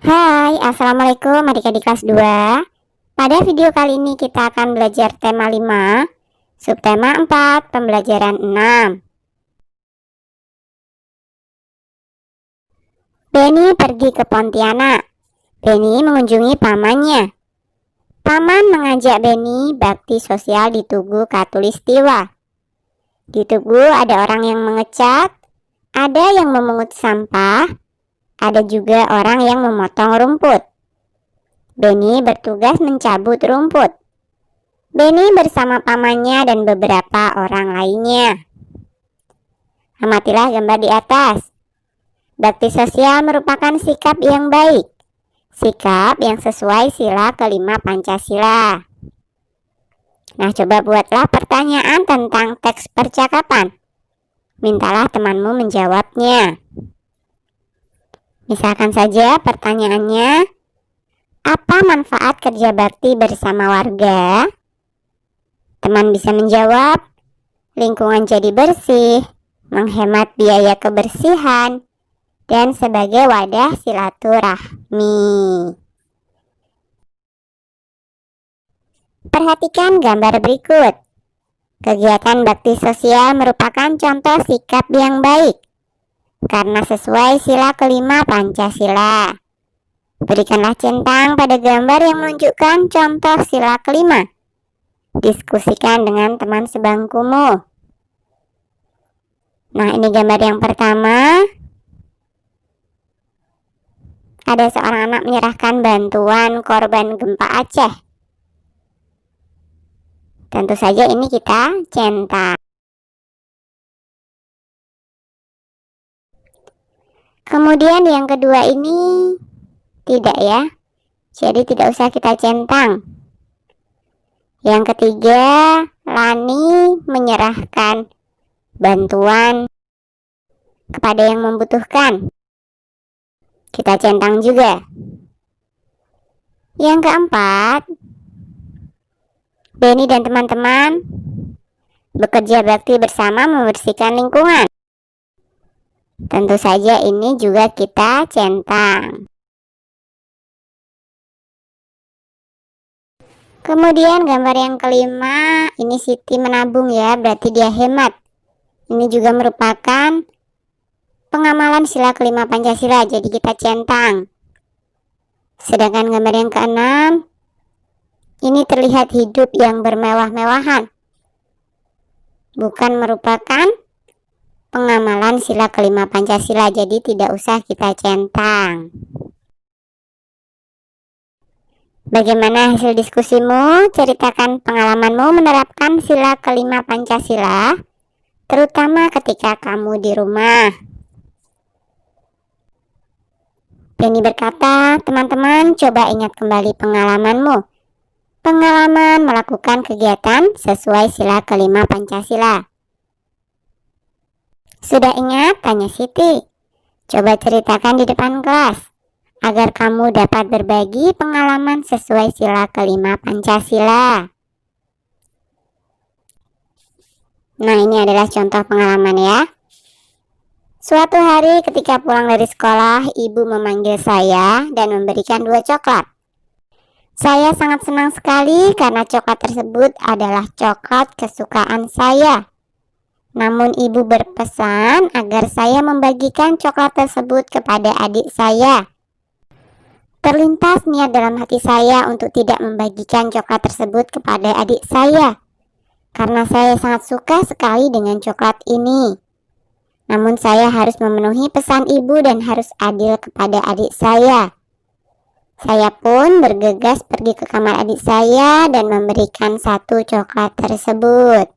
Hai, Assalamualaikum adik-adik kelas 2. Pada video kali ini kita akan belajar tema 5, subtema 4, pembelajaran 6. Beni pergi ke Pontianak. Beni mengunjungi pamannya. Paman mengajak Beni bakti sosial di Tugu Katulistiwa. Di Tugu ada orang yang mengecat, ada yang memungut sampah, ada juga orang yang memotong rumput. Beni bertugas mencabut rumput. Beni bersama pamannya dan beberapa orang lainnya. Amatilah gambar di atas. Bakti sosial merupakan sikap yang baik, sikap yang sesuai sila kelima Pancasila. Nah, coba buatlah pertanyaan tentang teks percakapan. Mintalah temanmu menjawabnya. Misalkan saja pertanyaannya, apa manfaat kerja bakti bersama warga? Teman bisa menjawab, lingkungan jadi bersih, menghemat biaya kebersihan, dan sebagai wadah silaturahmi. Perhatikan gambar berikut. Kegiatan bakti sosial merupakan contoh sikap yang baik karena sesuai sila kelima Pancasila. Berikanlah centang pada gambar yang menunjukkan contoh sila kelima. Diskusikan dengan teman sebangkumu. Nah, ini gambar yang pertama. Ada seorang anak menyerahkan bantuan korban gempa Aceh. Tentu saja ini kita centang. Kemudian yang kedua ini tidak ya. Jadi tidak usah kita centang. Yang ketiga, Lani menyerahkan bantuan kepada yang membutuhkan. Kita centang juga. Yang keempat, Beni dan teman-teman bekerja bakti bersama membersihkan lingkungan. Tentu saja ini juga kita centang. Kemudian gambar yang kelima, ini Siti menabung ya, berarti dia hemat. Ini juga merupakan pengamalan sila kelima Pancasila, jadi kita centang. Sedangkan gambar yang keenam, ini terlihat hidup yang bermewah-mewahan. Bukan merupakan pengamalan sila kelima Pancasila, jadi tidak usah kita centang. Bagaimana hasil diskusimu? Ceritakan pengalamanmu menerapkan sila kelima Pancasila, terutama ketika kamu di rumah. Beni berkata, teman-teman coba ingat kembali pengalamanmu. Pengalaman melakukan kegiatan sesuai sila kelima Pancasila. Sudah ingat? Tanya Siti. Coba ceritakan di depan kelas, agar kamu dapat berbagi pengalaman sesuai sila kelima Pancasila. Nah, ini adalah contoh pengalaman ya. Suatu hari ketika pulang dari sekolah, ibu memanggil saya dan memberikan 2 coklat. Saya sangat senang sekali karena coklat tersebut adalah coklat kesukaan saya. Namun ibu berpesan agar saya membagikan coklat tersebut kepada adik saya. Terlintas niat dalam hati saya untuk tidak membagikan coklat tersebut kepada adik saya, karena saya sangat suka sekali dengan coklat ini. Namun saya harus memenuhi pesan ibu dan harus adil kepada adik saya. Saya pun bergegas pergi ke kamar adik saya dan memberikan 1 coklat tersebut.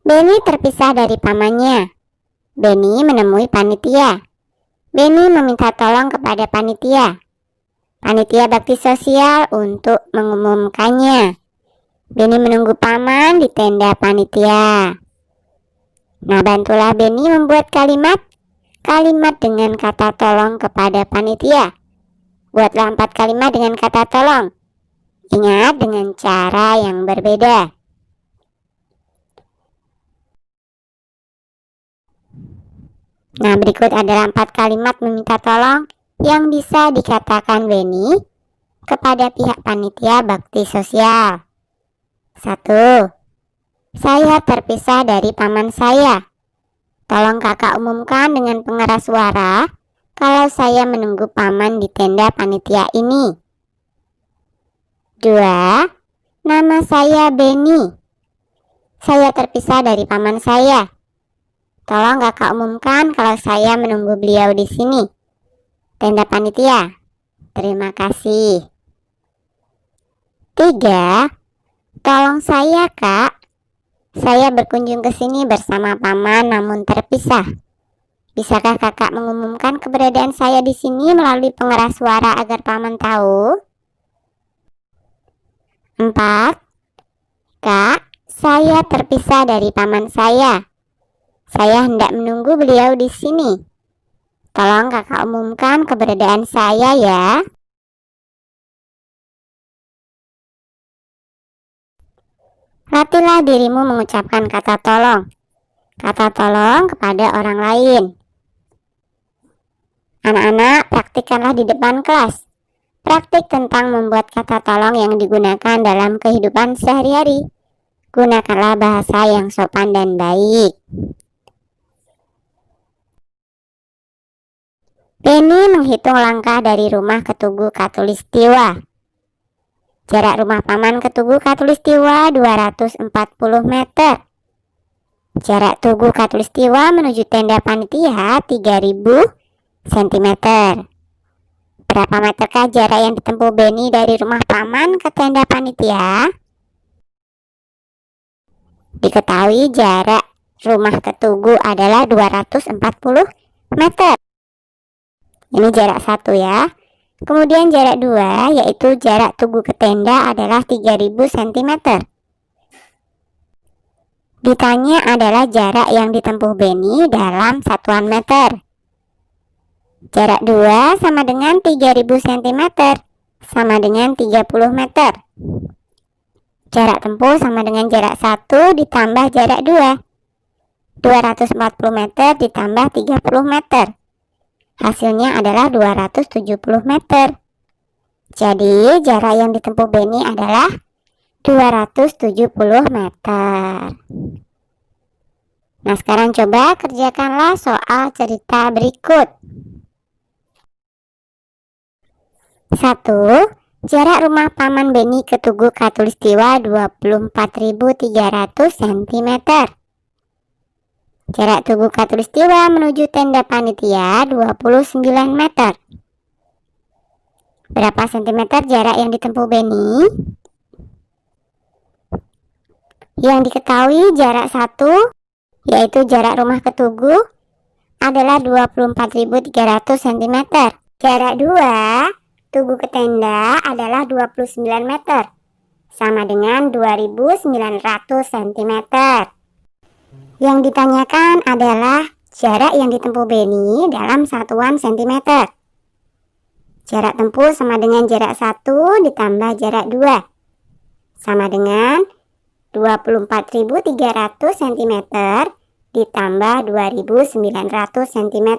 Beni terpisah dari pamannya. Beni menemui panitia. Beni meminta tolong kepada panitia. Panitia bakti sosial untuk mengumumkannya. Beni menunggu paman di tenda panitia. Nah, bantulah Beni membuat kalimat dengan kata tolong kepada panitia. Buatlah 4 kalimat dengan kata tolong. Ingat, dengan cara yang berbeda. Nah, berikut adalah 4 kalimat meminta tolong yang bisa dikatakan Beni kepada pihak panitia bakti sosial. 1. Saya terpisah dari paman saya. Tolong kakak umumkan dengan pengeras suara kalau saya menunggu paman di tenda panitia ini. 2. Nama saya Beni. Saya terpisah dari paman saya. Tolong kakak umumkan kalau saya menunggu beliau di sini. Tenda panitia. Terima kasih. 3. Tolong saya, Kak. Saya berkunjung ke sini bersama paman namun terpisah. Bisakah kakak mengumumkan keberadaan saya di sini melalui pengeras suara agar paman tahu? 4. Kak, saya terpisah dari paman saya. Saya hendak menunggu beliau di sini. Tolong kakak umumkan keberadaan saya ya. Latihlah dirimu mengucapkan kata tolong. Kata tolong kepada orang lain. Anak-anak, praktikkanlah di depan kelas. Praktik tentang membuat kata tolong yang digunakan dalam kehidupan sehari-hari. Gunakanlah bahasa yang sopan dan baik. Beni menghitung langkah dari rumah ke Tugu Katulistiwa. Jarak rumah paman ke Tugu Katulistiwa 240 meter. Jarak Tugu Katulistiwa menuju tenda panitia 3000 cm. Berapa meterkah jarak yang ditempuh Beni dari rumah paman ke tenda panitia? Diketahui jarak rumah ke Tugu adalah 240 meter. Ini jarak 1 ya. Kemudian jarak 2 yaitu jarak Tugu ke tenda adalah 3000 cm. Ditanya adalah jarak yang ditempuh Beni dalam satuan meter. Jarak 2 sama dengan 3000 cm sama dengan 30 meter. Jarak tempuh sama dengan jarak 1 ditambah jarak 2. 240 meter ditambah 30 meter. Hasilnya adalah 270 meter. Jadi jarak yang ditempuh Beni adalah 270 meter. Nah, sekarang coba kerjakanlah soal cerita berikut. 1. Jarak rumah paman Beni ke Tugu Katulistiwa 24.300 cm. Jarak Tugu Katulistiwa menuju tenda panitia 29 meter. Berapa sentimeter jarak yang ditempuh Beni? Yang diketahui jarak 1 yaitu jarak rumah ke Tugu adalah 24.300 cm. Jarak 2 Tugu ke tenda adalah 29 meter sama dengan 2900 cm. Yang ditanyakan adalah jarak yang ditempuh Beni dalam satuan cm. Jarak tempuh sama dengan jarak 1 ditambah jarak 2 sama dengan 24.300 cm ditambah 2.900 cm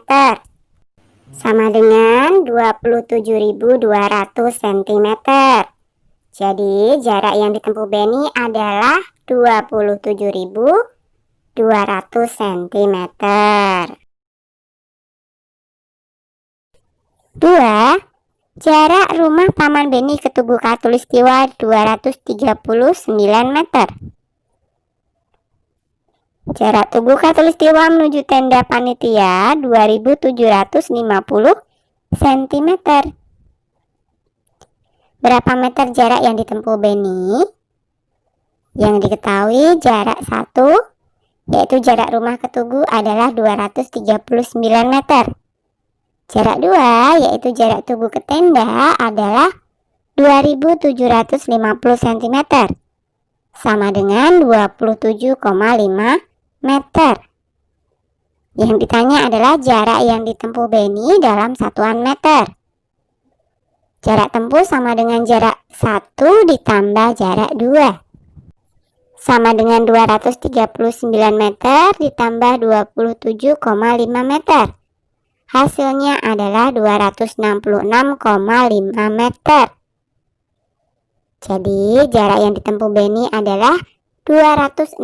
sama dengan 27.200 cm. Jadi jarak yang ditempuh Beni adalah 27.200 cm. 2. Jarak rumah paman Beni ke Tugu Katulistiwa 239 meter. Jarak Tugu Katulistiwa menuju tenda panitia 2750 cm. Berapa meter jarak yang ditempuh Beni? Yang diketahui jarak 1 yaitu jarak rumah ke Tugu adalah 239 meter. Jarak 2 yaitu jarak Tugu ke tenda adalah 2750 cm sama dengan 27,5 meter. Yang ditanya adalah jarak yang ditempuh Beni dalam satuan meter. Jarak tempuh sama dengan jarak 1 ditambah jarak 2 sama dengan 239 meter ditambah 27,5 meter. Hasilnya adalah 266,5 meter. Jadi jarak yang ditempuh Benny adalah 266,5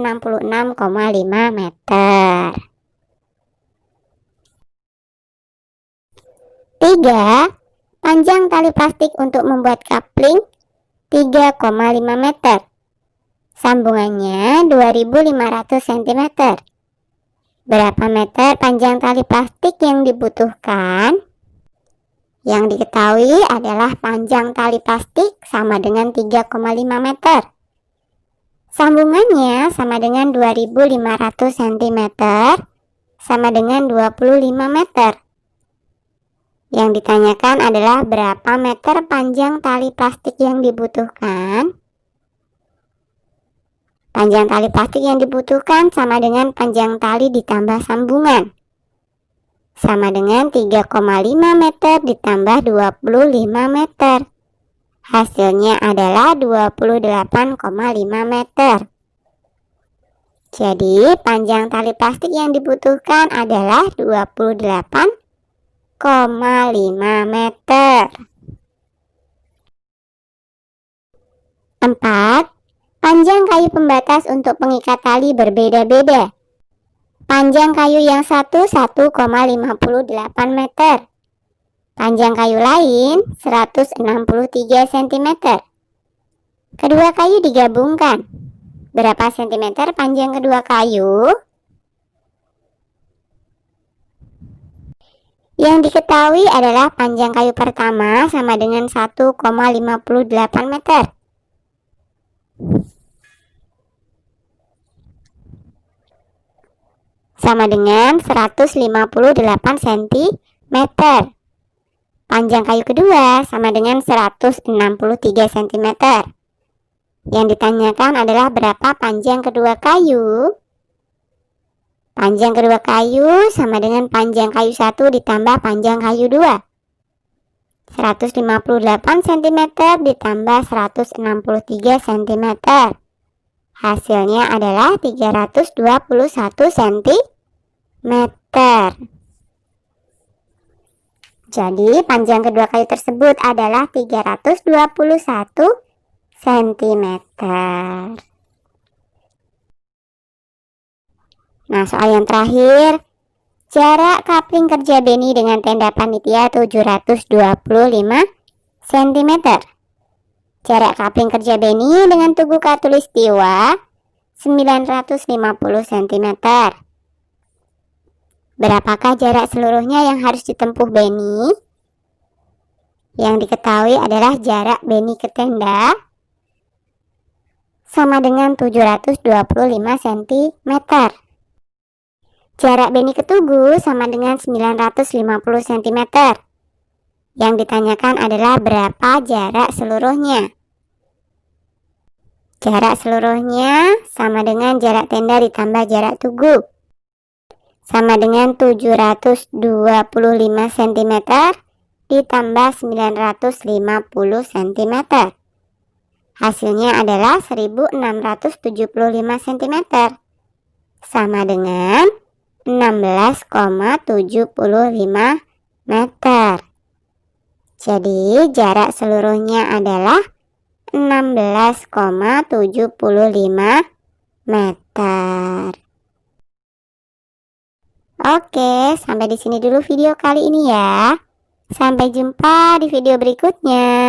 meter. 3. Panjang tali plastik untuk membuat kapling 3,5 meter. Sambungannya 2500 cm. Berapa meter panjang tali plastik yang dibutuhkan? Yang diketahui adalah panjang tali plastik sama dengan 3,5 meter. Sambungannya sama dengan 2500 cm sama dengan 25 meter. Yang ditanyakan adalah berapa meter panjang tali plastik yang dibutuhkan. Panjang tali plastik yang dibutuhkan sama dengan panjang tali ditambah sambungan. Sama dengan 3,5 meter ditambah 25 meter. Hasilnya adalah 28,5 meter. Jadi panjang tali plastik yang dibutuhkan adalah 28,5 meter. 4. Panjang kayu pembatas untuk pengikat tali berbeda-beda. Panjang kayu yang satu 1,58 meter. Panjang kayu lain 163 cm. Kedua kayu digabungkan. Berapa sentimeter panjang kedua kayu? Yang diketahui adalah panjang kayu pertama sama dengan 1,58 meter. Sama dengan 158 cm. Panjang kayu kedua sama dengan 163 cm. Yang ditanyakan adalah berapa panjang kedua kayu? Panjang kedua kayu sama dengan panjang kayu 1 ditambah panjang kayu 2. 158 cm ditambah 163 cm. Hasilnya adalah 321 cm. Jadi panjang kedua kayu tersebut adalah 321 cm. Nah, soal yang terakhir, jarak kapling kerja Benny dengan tenda panitia 725 cm. Jarak kapling kerja Benny dengan tugu Katulistiwa 950 cm. Berapakah jarak seluruhnya yang harus ditempuh Benny? Yang diketahui adalah jarak Benny ke tenda sama dengan 725 cm. Jarak Benny ke tugu sama dengan 950 cm. Yang ditanyakan adalah berapa jarak seluruhnya. Jarak seluruhnya sama dengan jarak tenda ditambah jarak tugu. Sama dengan 725 cm ditambah 950 cm. Hasilnya adalah 1675 cm. Sama dengan 16,75 meter. Jadi jarak seluruhnya adalah 16,75 meter. Oke, sampai di sini dulu video kali ini ya. Sampai jumpa di video berikutnya.